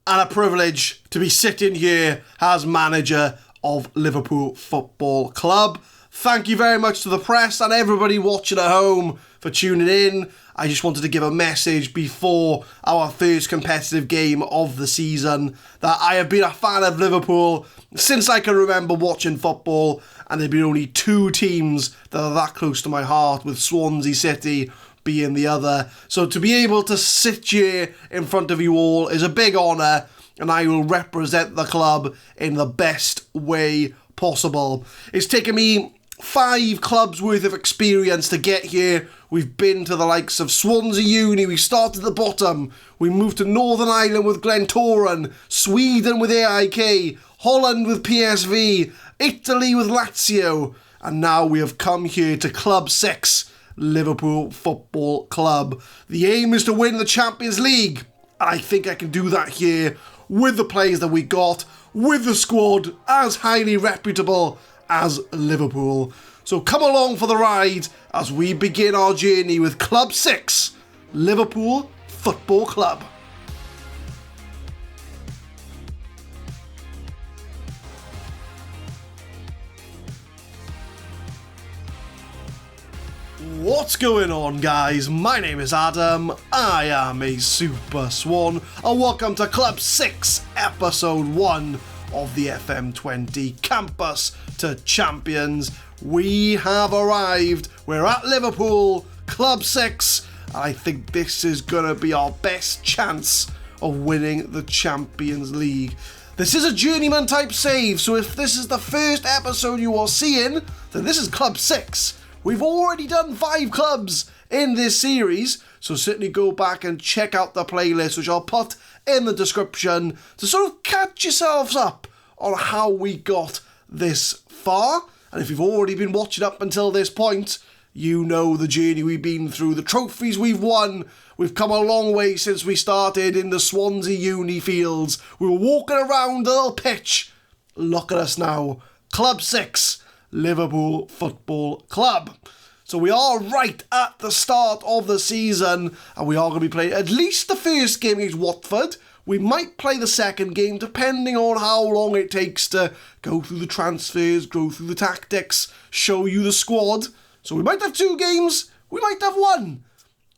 and a privilege to be sitting here as manager of Liverpool Football Club. Thank you very much to the press and everybody watching at home for tuning in. I just wanted to give a message before our first competitive game of the season that I have been a fan of Liverpool since I can remember watching football, and there have been only two teams that are that close to my heart, with Swansea City being the other. So to be able to sit here in front of you all is a big honour, and I will represent the club in the best way possible. It's taken me 5 clubs worth of experience to get here. We've been to the likes of Swansea Uni, we started at the bottom, we moved to Northern Ireland with Glentoran, Sweden with AIK, Holland with PSV, Italy with Lazio, and now we have come here to Club 6, Liverpool Football Club. The aim is to win the Champions League, and I think I can do that here with the players that we got, with the squad as highly reputable as Liverpool. So come along for the ride as we begin our journey with Club 6, Liverpool Football Club. What's going on, guys? My name is Adam, I am a Super Swan, and welcome to Club 6, Episode 1 of the FM20 Campus to Champions. We have arrived, we're at Liverpool, Club 6, and I think this is going to be our best chance of winning the Champions League. This is a journeyman type save, so if this is the first episode you are seeing, then this is Club 6. We've already done 5 clubs in this series, so certainly go back and check out the playlist, which I'll put in the description, to sort of catch yourselves up on how we got this far. And if you've already been watching up until this point, you know the journey we've been through, the trophies we've won. We've come a long way since we started in the Swansea Uni fields. We were walking around the little pitch. Look at us now, Club 6. Liverpool Football Club. So we are right at the start of the season, and we are going to be playing at least the first game against Watford. We might play the second game depending on how long it takes to go through the transfers, go through the tactics, show you the squad. So we might have 2 games, we might have 1.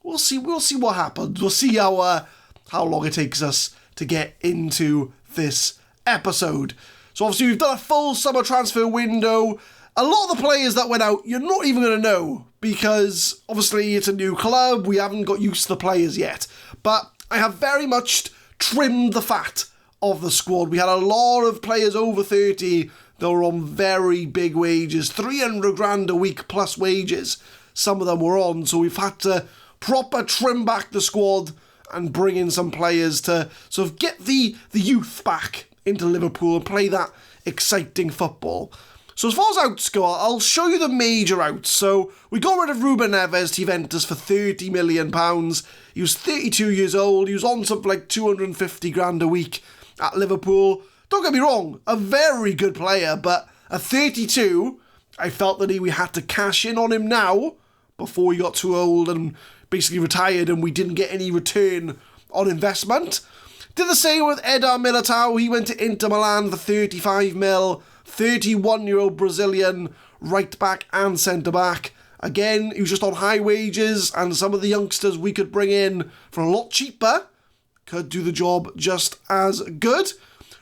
We'll see what happens. We'll see how long it takes us to get into this episode. So obviously we've done a full summer transfer window. A lot of the players that went out, you're not even going to know, because obviously it's a new club, we haven't got used to the players yet. But I have very much trimmed the fat of the squad. We had a lot of players over 30 that were on very big wages, 300 grand a week plus wages, some of them were on, so we've had to proper trim back the squad and bring in some players to sort of get the youth back into Liverpool and play that exciting football. So as far as outs go, I'll show you the major outs. So we got rid of Ruben Neves to Juventus for £30 million. He was 32 years old. He was on something like 250 grand a week at Liverpool. Don't get me wrong, a very good player, but at 32, I felt that we had to cash in on him now before he got too old and basically retired and we didn't get any return on investment. Did the same with Eder Militao. He went to Inter Milan for 35 mil. 31-year-old Brazilian right back and centre back. Again, he was just on high wages, and some of the youngsters we could bring in for a lot cheaper could do the job just as good.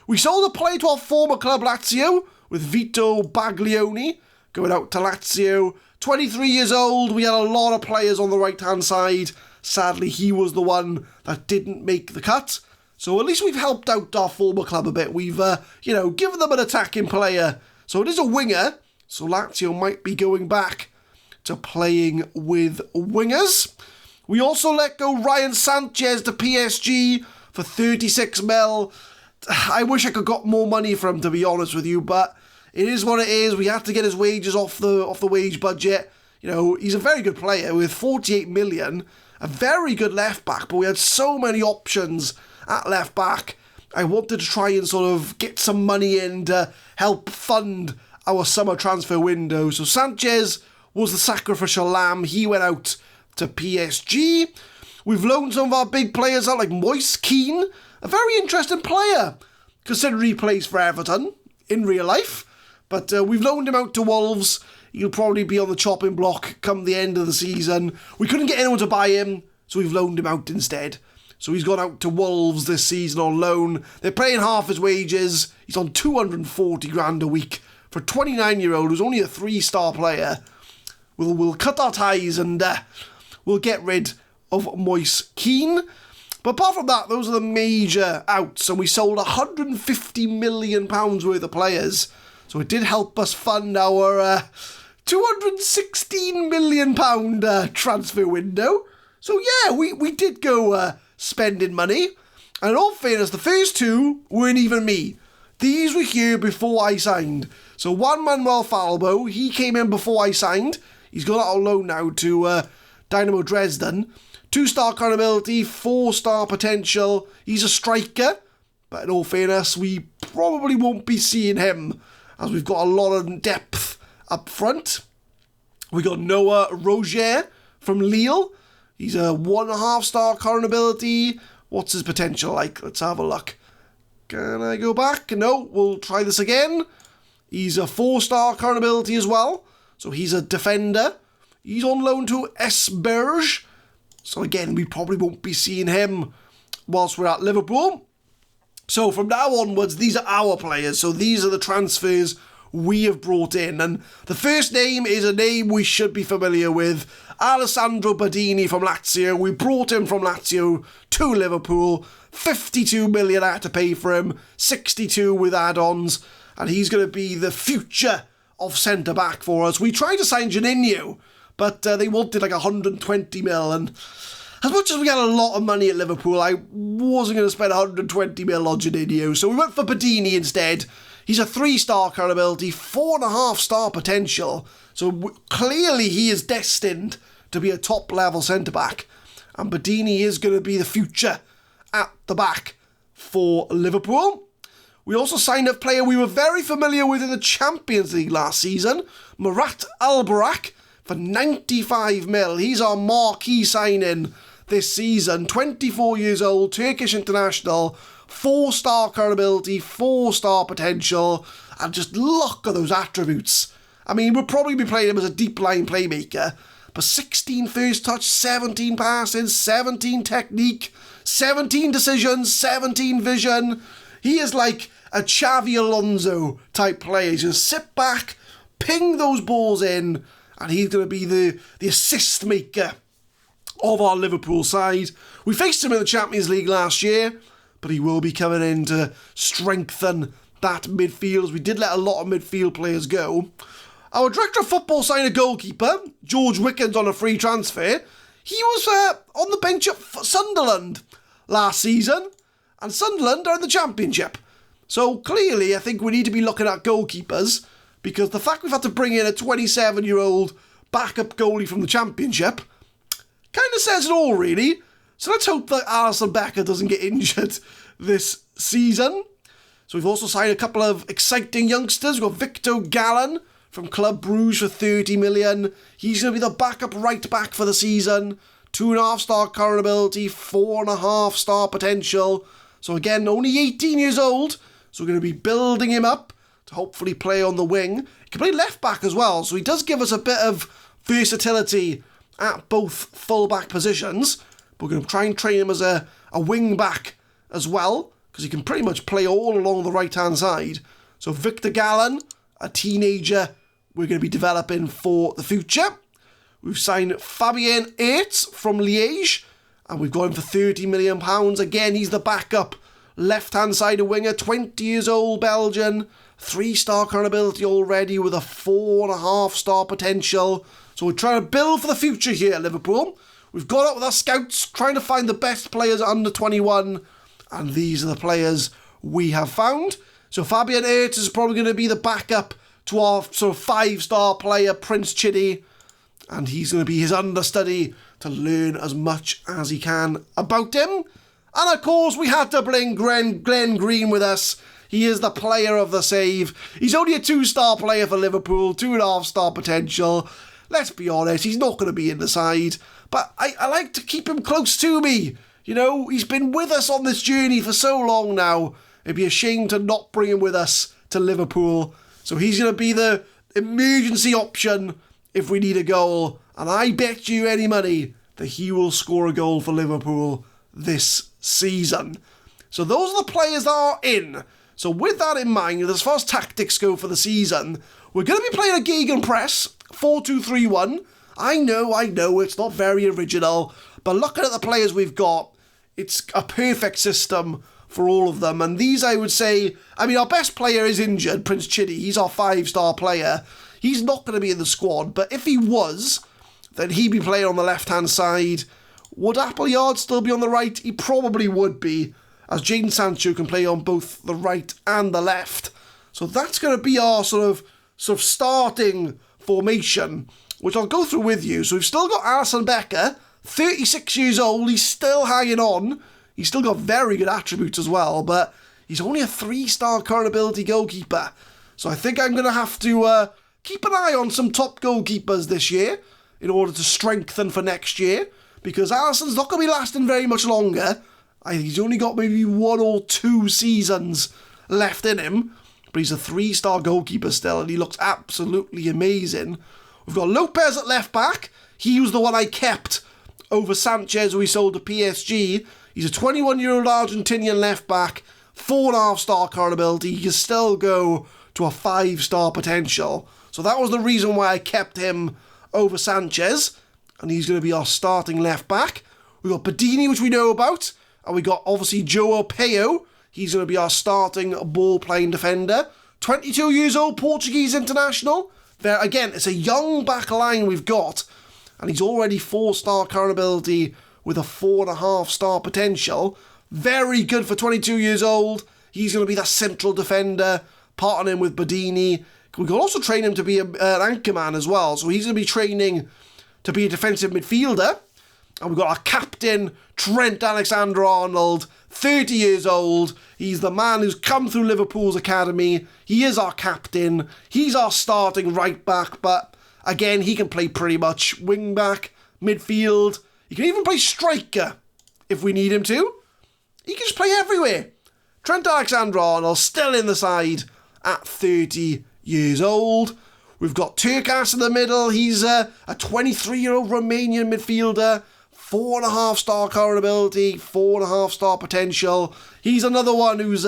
We sold a player to our former club Lazio with Vito Baglioni going out to Lazio. 23 years old, we had a lot of players on the right-hand side. Sadly, he was the one that didn't make the cut. So at least we've helped out our former club a bit. We've, given them an attacking player. So it is a winger. So Lazio might be going back to playing with wingers. We also let go Ryan Sanchez to PSG for 36 mil. I wish I could got more money for him, to be honest with you, but it is what it is. We have to get his wages off the wage budget. You know, he's a very good player with 48 million, a very good left back, but we had so many options at left back. I wanted to try and sort of get some money in to help fund our summer transfer window. So Sanchez was the sacrificial lamb. He went out to PSG. We've loaned some of our big players out, like Moise Kean a very interesting player, considering he plays for Everton in real life. But we've loaned him out to Wolves. He'll probably be on the chopping block come the end of the season. We couldn't get anyone to buy him, so we've loaned him out instead. So he's gone out to Wolves this season on loan. They're paying half his wages. He's on 240 grand a week for a 29-year-old who's only a 3-star player. We'll cut our ties and we'll get rid of Moise Keane. But apart from that, those are the major outs. And we sold £150 million worth of players. So it did help us fund our £216 million transfer window. So yeah, we did go spending money. And in all fairness, the first two weren't even me. These were here before I signed. So Juan Manuel Falbo, he came in before I signed. He's gone out on loan now to Dynamo Dresden. 2-star current ability, 4-star potential. He's a striker. But in all fairness, we probably won't be seeing him, as we've got a lot of depth up front. We got Noah Rogier from Lille. He's a 1.5-star current ability. What's his potential like? Let's have a look. Can I go back? No, we'll try this again. He's a 4-star current ability as well. So he's a defender. He's on loan to Esberge. So again, we probably won't be seeing him whilst we're at Liverpool. So from now onwards, these are our players. So these are the transfers we have brought in. And the first name is a name we should be familiar with. Alessandro Badini from Lazio. We brought him from Lazio to Liverpool. 52 million I had to pay for him. 62 with add-ons. And he's going to be the future of centre-back for us. We tried to sign Juninho, but they wanted like 120 mil. And as much as we had a lot of money at Liverpool, I wasn't going to spend 120 mil on Juninho. So we went for Badini instead. He's a 3-star current ability, 4.5-star potential. So clearly he is destined to be a top-level centre-back. And Badini is going to be the future at the back for Liverpool. We also signed a player we were very familiar with in the Champions League last season, Murat Albayrak, for 95 mil. He's our marquee signing this season. 24 years old, Turkish international, 4-star current ability, 4-star potential, and just look at those attributes. I mean, we'll probably be playing him as a deep line playmaker, but 16 first touch, 17 passing, 17 technique, 17 decisions, 17 vision. He is like a Xavi Alonso type player. He's going to sit back, ping those balls in, and he's going to be the assist maker of our Liverpool side. We faced him in the Champions League last year, but he will be coming in to strengthen that midfield, as we did let a lot of midfield players go. Our director of football signed a goalkeeper, George Wickens, on a free transfer. He was on the bench at Sunderland last season, and Sunderland are in the Championship. So clearly, I think we need to be looking at goalkeepers, because the fact we've had to bring in a 27-year-old backup goalie from the Championship kind of says it all, really. So let's hope that Alisson Becker doesn't get injured this season. So we've also signed a couple of exciting youngsters. We've got Victor Gallen from Club Bruges for 30 million. He's going to be the backup right back for the season. 2.5-star current ability, 4.5-star potential. So again, only 18 years old. So we're going to be building him up to hopefully play on the wing. He can play left back as well. So he does give us a bit of versatility at both full-back positions. But we're going to try and train him as a wing back as well, because he can pretty much play all along the right-hand side. So Victor Gallen, a teenager we're going to be developing for the future. We've signed Fabien Aerts from Liège, and we've got him for £30 million. Again, he's the backup left-hand side winger, 20 years old, Belgian, 3-star current ability already with a 4.5-star potential. So we're trying to build for the future here at Liverpool. We've gone out with our scouts, trying to find the best players under 21, and these are the players we have found. So Fabien Aerts is probably going to be the backup to our sort of 5-star player, Prince Chidi, and he's going to be his understudy to learn as much as he can about him. And of course, we had to bring Glenn Green with us. He is the player of the save. He's only a 2-star player for Liverpool, 2.5-star potential. Let's be honest, he's not going to be in the side, but I like to keep him close to me. You know, he's been with us on this journey for so long now. It'd be a shame to not bring him with us to Liverpool. So he's going to be the emergency option if we need a goal. And I bet you any money that he will score a goal for Liverpool this season. So those are the players that are in. So with that in mind, as far as tactics go for the season, we're going to be playing a gegenpress, 4-2-3-1. I know, it's not very original, but looking at the players we've got, it's a perfect system for all of them. And these, I would say, our best player is injured, Prince Chidi. He's our 5-star player. He's not going to be in the squad, but if he was, then he'd be playing on the left-hand side. Would Appleyard still be on the right? He probably would be, as Jadon Sancho can play on both the right and the left. So that's going to be our sort of starting formation, which I'll go through with you. So we've still got Alisson Becker, 36 years old. He's still hanging on. He's still got very good attributes as well, but he's only a 3-star current ability goalkeeper. So I think I'm going to have to keep an eye on some top goalkeepers this year in order to strengthen for next year, because Alisson's not going to be lasting very much longer. I think he's only got maybe 1 or 2 seasons left in him, but he's a 3-star goalkeeper still, and he looks absolutely amazing. We've got Lopez at left back. He was the one I kept over Sanchez, who we sold to PSG. He's a 21-year-old Argentinian left back, 4.5-star current ability. He can still go to a 5-star potential. So that was the reason why I kept him over Sanchez, and he's going to be our starting left back. We've got Bedini, which we know about, and we got obviously Joao Peio. He's going to be our starting ball-playing defender. 22 years old, Portuguese international. There again, it's a young back line we've got, and he's already 4-star current ability with a 4.5-star potential. Very good for 22 years old. He's going to be that central defender, partnering with Bedini. We can also train him to be an anchorman as well. So he's going to be training to be a defensive midfielder. And we've got our captain, Trent Alexander-Arnold, 30 years old. He's the man who's come through Liverpool's academy. He is our captain. He's our starting right back. But again, he can play pretty much wing back, midfield. He can even play striker if we need him to. He can just play everywhere. Trent Alexander-Arnold still in the side at 30 years old. We've got Turkas in the middle. He's a 23-year-old Romanian midfielder. 4.5-star current ability, 4.5-star potential. He's another one who's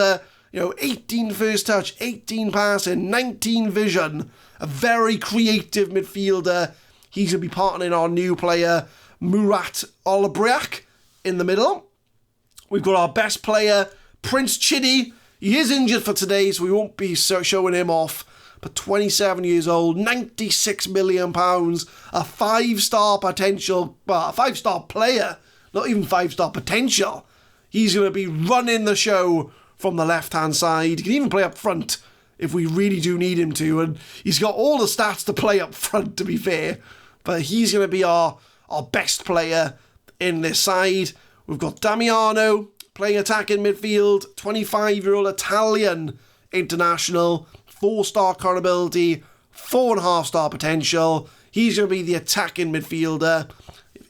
18 first touch, 18 passing, 19 vision. A very creative midfielder. He's going to be partnering our new player, Murat Olabriak, in the middle. We've got our best player, Prince Chidi. He is injured for today, so we won't be showing him off. But 27 years old, £96 million, a 5-star potential, well, a 5-star player, not even 5-star potential. He's going to be running the show from the left-hand side. He can even play up front if we really do need him to. And he's got all the stats to play up front, to be fair. But he's going to be our best player in this side. We've got Damiano playing attacking midfield, 25-year-old Italian international, 4-star current ability, 4.5-star potential. He's going to be the attacking midfielder.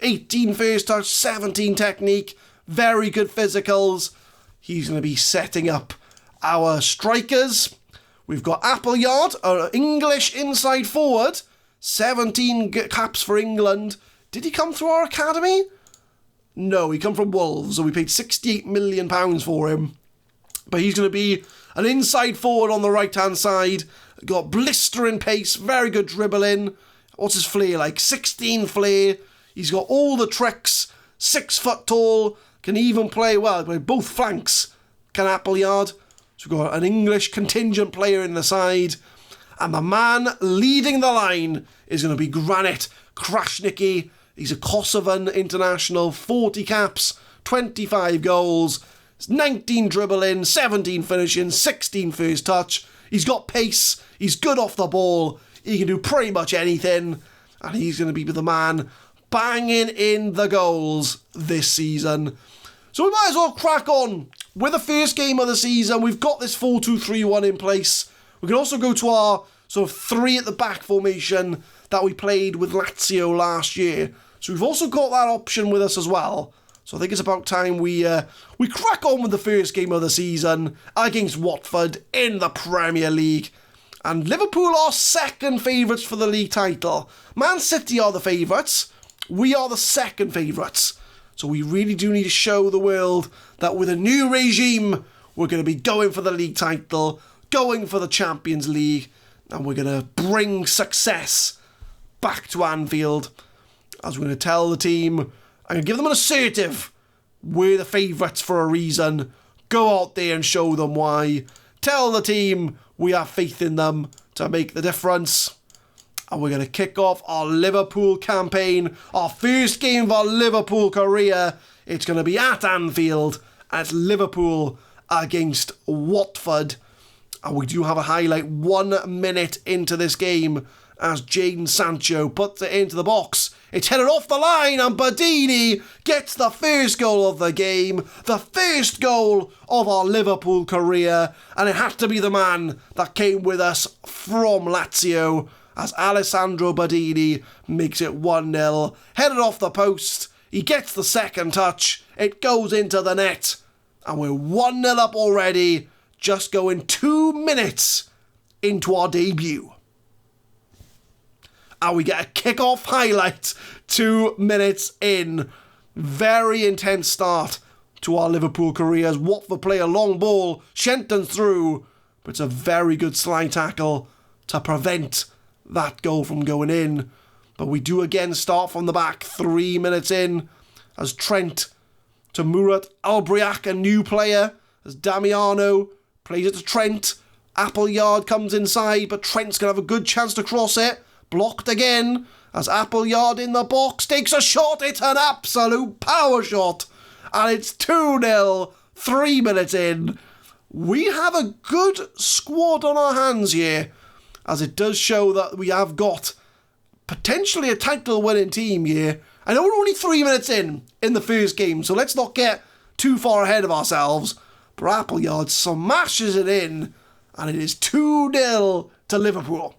18 first touch, 17 technique, very good physicals. He's going to be setting up our strikers. We've got Appleyard, our English inside forward, 17 caps for England. Did he come through our academy? No, he come from Wolves, and we paid £68 million for him. But he's going to be an inside forward on the right-hand side. Got blistering pace, very good dribbling. What's his flair like? 16 flair. He's got all the tricks. 6 foot tall. Can even play well. Play both flanks. Can Appleyard. So we've got an English contingent player in the side. And the man leading the line is going to be Granit Krasniqi. He's a Kosovan international. 40 caps. 25 goals. 19 dribbling, 17 finishing, 16 first touch. He's got pace, he's good off the ball, he can do pretty much anything, and he's going to be the man banging in the goals this season. So we might as well crack on with the first game of the season. We've got this 4-2-3-1 in place. We can also go to our sort of 3 at the back formation that we played with Lazio last year. So we've also got that option with us as well. So I think it's about time we crack on with the first game of the season against Watford in the Premier League. And Liverpool are second favourites for the league title. Man City are the favourites. We are the second favourites. So we really do need to show the world that with a new regime, we're going to be going for the league title, going for the Champions League, and we're going to bring success back to Anfield. As we're going to tell the team, I'm going to give them an assertive, we're the favourites for a reason. Go out there and show them why. Tell the team we have faith in them to make the difference. And we're going to kick off our Liverpool campaign, our first game of our Liverpool career. It's going to be at Anfield, and it's Liverpool against Watford. And we do have a highlight 1 minute into this game as Jadon Sancho puts it into the box. It's headed off the line, and Badini gets the first goal of the game, the first goal of our Liverpool career, and it had to be the man that came with us from Lazio, as Alessandro Badini makes it 1-0. Headed off the post, he gets the second touch, it goes into the net, and we're 1-0 up already, just going 2 minutes into our debut. And we get a kick-off highlight 2 minutes in. Very intense start to our Liverpool careers. Watford play a long ball, Shenton's through, but it's a very good slide tackle to prevent that goal from going in. But we do again start from the back 3 minutes in as Trent to Murat Albriak, a new player, as Damiano plays it to Trent. Appleyard comes inside, but Trent's going to have a good chance to cross it. Blocked again as Appleyard in the box takes a shot. It's an absolute power shot. And it's 2-0, 3 minutes in. We have a good squad on our hands here, as it does show that we have got potentially a title-winning team here. I know we're only 3 minutes in the first game, so let's not get too far ahead of ourselves. But Appleyard smashes it in, and it is 2-0 to Liverpool.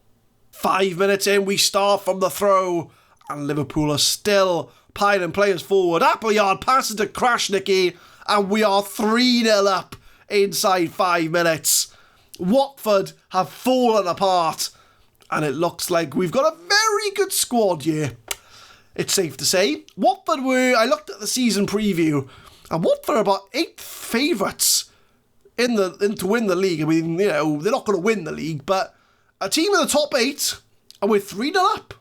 5 minutes in, we start from the throw, and Liverpool are still piling players forward. Appleyard passes to Krasniqi, and we are 3-0 up inside 5 minutes. Watford have fallen apart, and it looks like we've got a very good squad here. It's safe to say. Watford I looked at the season preview, and Watford are about 8th favourites to win the league. I mean, you know, they're not going to win the league, but a team in the top 8, and we're 3-0 up.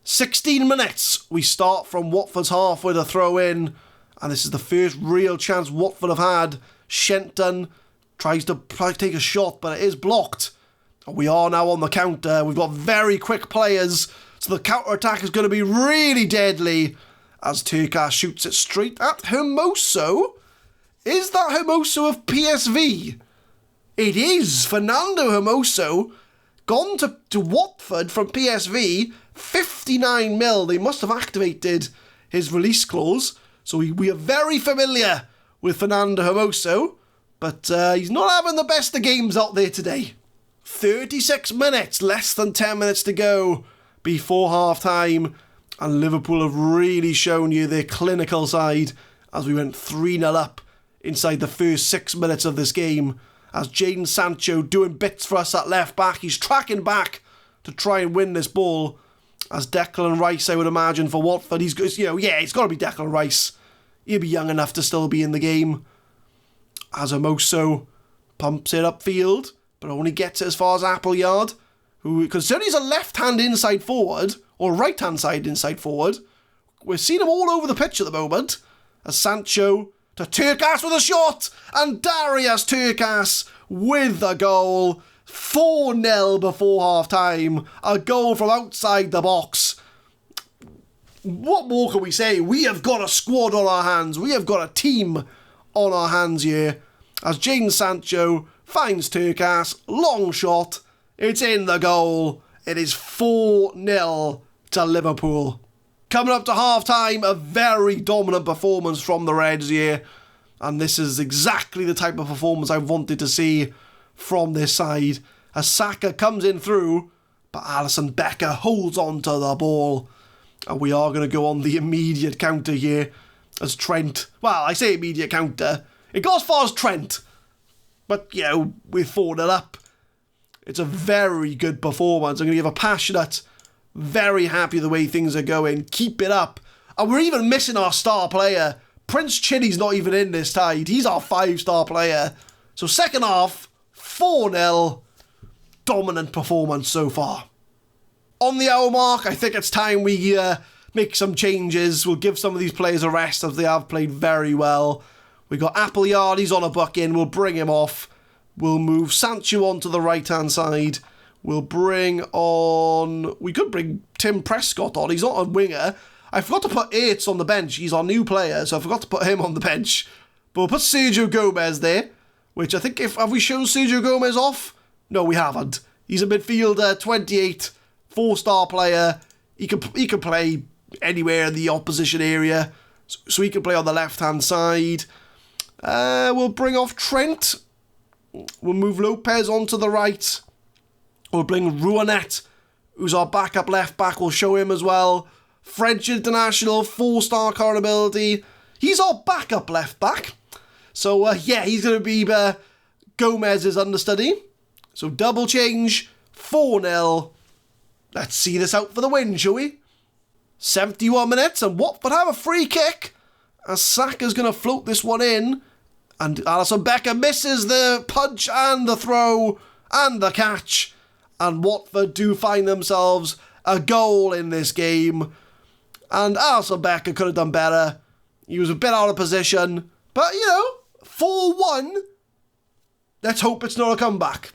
16 minutes, we start from Watford's half with a throw-in, and this is the first real chance Watford have had. Shenton tries to take a shot, but it is blocked. And we are now on the counter. We've got very quick players, so the counter-attack is going to be really deadly, as Turkas shoots it straight at Hermoso. Is that Hermoso of PSV? It is. Fernando Hermoso gone to Watford from PSV, 59 mil. They must have activated his release clause. So we are very familiar with Fernando Hermoso, but he's not having the best of games out there today. 36 minutes, less than 10 minutes to go before half-time, and Liverpool have really shown you their clinical side as we went 3-0 up inside the first 6 minutes of this game. As Jadon Sancho doing bits for us at left back. He's tracking back to try and win this ball. As Declan Rice, I would imagine, for Watford. It's got to be Declan Rice. He'll be young enough to still be in the game. As Hermoso pumps it upfield, but only gets it as far as Appleyard, who, considering he's a left-hand inside forward, or right-hand side inside forward, we're seeing him all over the pitch at the moment. As Sancho to Turkas with a shot, and Darius Turkas with the goal. 4-0 before half-time. A goal from outside the box. What more can we say? We have got a squad on our hands. We have got a team on our hands here. As Jadon Sancho finds Turkas, long shot. It's in the goal. It is 4-0 to Liverpool. Coming up to half-time, a very dominant performance from the Reds here. And this is exactly the type of performance I wanted to see from this side. As Saka comes in through, but Alisson Becker holds on to the ball. And we are going to go on the immediate counter here. as Trent. Well, I say immediate counter. It goes as far as Trent. But, we're 4-0 up. It's a very good performance. I'm going to give a passionate, very happy the way things are going. Keep it up. And we're even missing our star player. Prince Chini's not even in this side. He's our 5-star player. So second half, 4-0. Dominant performance so far. On the hour mark, I think it's time we make some changes. We'll give some of these players a rest as they have played very well. We got Appleyard, he's on a buck-in. We'll bring him off. We'll move Sancho onto the right-hand side. We'll bring on... We could bring Tim Prescott on. He's not a winger. I forgot to put Yates on the bench. He's our new player, so I forgot to put him on the bench. But we'll put Sergio Gomez there, which I think have we shown Sergio Gomez off? No, we haven't. He's a midfielder, 28, 4-star player. He can play anywhere in the opposition area, so he can play on the left-hand side. We'll bring off Trent. We'll move Lopez onto the right. We'll bring Rouanet, who's our backup left-back. We'll show him as well. French international, 4-star current ability. He's our backup left-back. So, he's going to be Gomez's understudy. So, double change, 4-0. Let's see this out for the win, shall we? 71 minutes, and Watford have a free kick. As Saka's going to float this one in. And Alisson Becker misses the punch and the throw and the catch. And Watford do find themselves a goal in this game. And Alisson Becker could have done better. He was a bit out of position. But, 4-1. Let's hope it's not a comeback.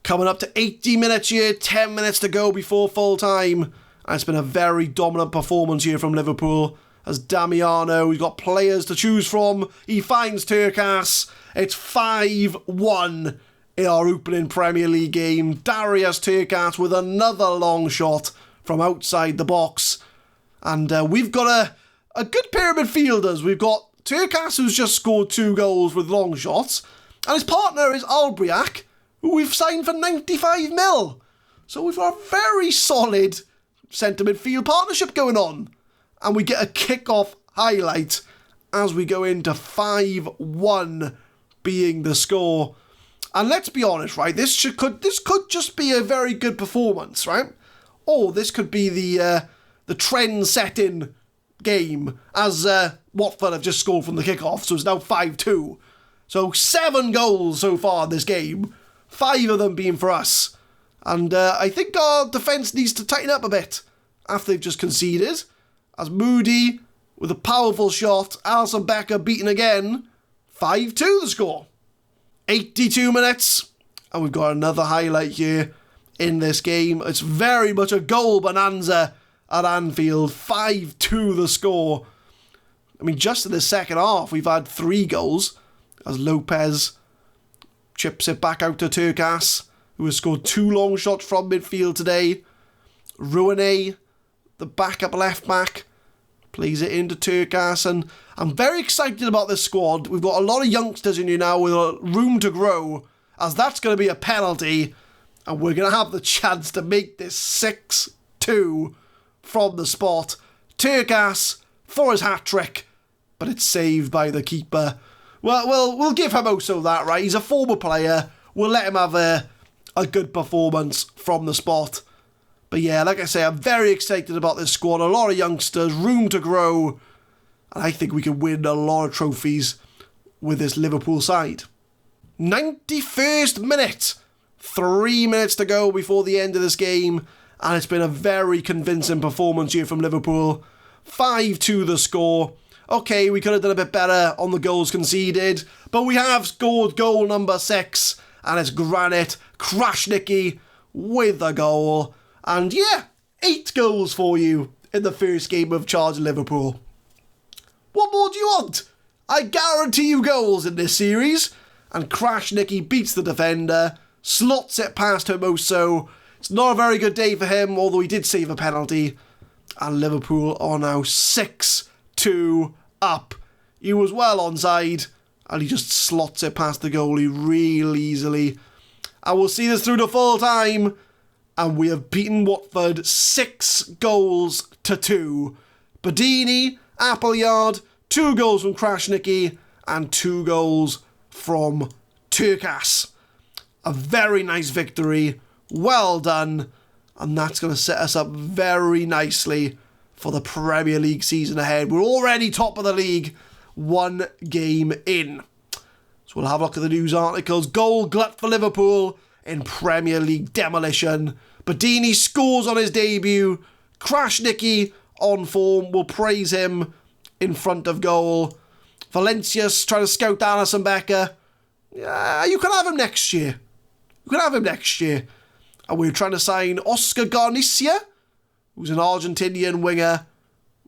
Coming up to 80 minutes here, 10 minutes to go before full time. And it's been a very dominant performance here from Liverpool. As Damiano, he's got players to choose from. He finds Turkas. It's 5-1 in our opening Premier League game. Darius Turkas with another long shot from outside the box. And we've got a good pair of midfielders. We've got Turkas, who's just scored 2 goals with long shots. And his partner is Albriac, who we've signed for 95 mil. So we've got a very solid centre midfield partnership going on. And we get a kick-off highlight as we go into 5-1 being the score. And let's be honest, right? This could just be a very good performance, right? Or this could be the trend-setting game, as Watford have just scored from the kick-off, so it's now 5-2. So 7 goals so far in this game, 5 of them being for us. And I think our defence needs to tighten up a bit after they've just conceded. As Moody, with a powerful shot, Alisson Becker beaten again. 5-2 the score. 82 minutes. And we've got another highlight here in this game. It's very much a goal bonanza at Anfield. 5-2 the score. I mean, just in the second half, we've had 3 goals. As Lopez chips it back out to Turkas, who has scored 2 long shots from midfield today. Rouanet, the backup left back, plays it into Turkas, and I'm very excited about this squad. We've got a lot of youngsters in here now with room to grow, as that's going to be a penalty, and we're going to have the chance to make this 6-2 from the spot. Turkas for his hat-trick, but it's saved by the keeper. Well, we'll give him also that, right? He's a former player. We'll let him have a good performance from the spot. But yeah, like I say, I'm very excited about this squad. A lot of youngsters, room to grow. And I think we can win a lot of trophies with this Liverpool side. 91st minute. 3 minutes to go before the end of this game. And it's been a very convincing performance here from Liverpool. 5-2 the score. Okay, we could have done a bit better on the goals conceded. But we have scored goal number 6. And it's Granit Krasniqi with a goal. And yeah, 8 goals for you in the first game of charging Liverpool. What more do you want? I guarantee you goals in this series. And Krasniqi beats the defender, slots it past Hermoso. It's not a very good day for him, although he did save a penalty. And Liverpool are now 6-2 up. He was well onside, and he just slots it past the goalie real easily. And we'll see this through to full time. And we have beaten Watford 6-2. Badini, Appleyard, 2 goals from Krasniqi and 2 goals from Turkas. A very nice victory. Well done. And that's going to set us up very nicely for the Premier League season ahead. We're already top of the league, 1 game in. So we'll have a look at the news articles. Goal glut for Liverpool in Premier League demolition. Badini scores on his debut. Krasniqi on form. We'll praise him in front of goal. Valencia's trying to scout Alisson Becker. Yeah, you can have him next year. And we're trying to sign Oscar Garcia, who's an Argentinian winger.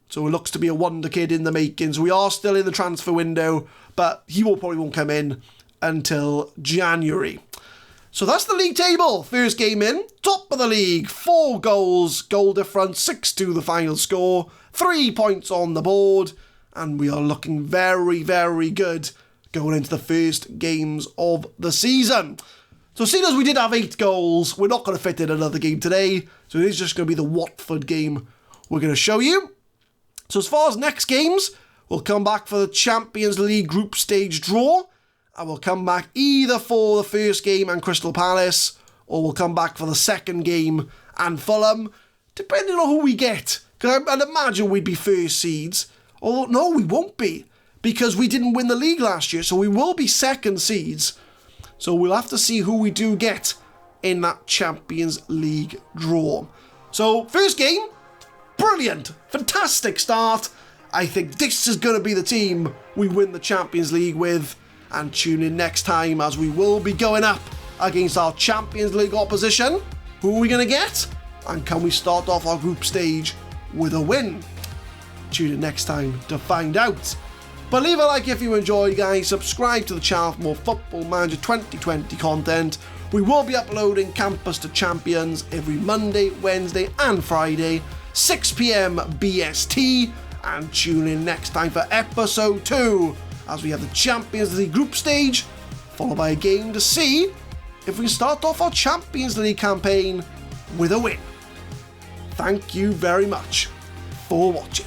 So it looks to be a wonder kid in the making. So we are still in the transfer window, but he probably won't come in until January. So that's the league table. First game in, top of the league, 4 goals, goal difference, 6-2 the final score, 3 points on the board, and we are looking very, very good going into the first games of the season. So seeing as we did have 8 goals, we're not going to fit in another game today. So it is just going to be the Watford game we're going to show you. So as far as next games, we'll come back for the Champions League group stage draw. And we'll come back either for the first game and Crystal Palace, or we'll come back for the second game and Fulham, depending on who we get. Because I'd imagine we'd be first seeds. Although, no, we won't be, because we didn't win the league last year. So we will be second seeds. So we'll have to see who we do get in that Champions League draw. So, first game, brilliant, fantastic start. I think this is going to be the team we win the Champions League with. And tune in next time as we will be going up against our Champions League opposition. Who are we going to get? And can we start off our group stage with a win? Tune in next time to find out. But leave a like if you enjoyed, guys. Subscribe to the channel for more Football Manager 2020 content. We will be uploading Campus to Champions every Monday, Wednesday and Friday, 6 PM BST. And tune in next time for episode 2 as we have the Champions League group stage, followed by a game to see if we start off our Champions League campaign with a win. Thank you very much for watching.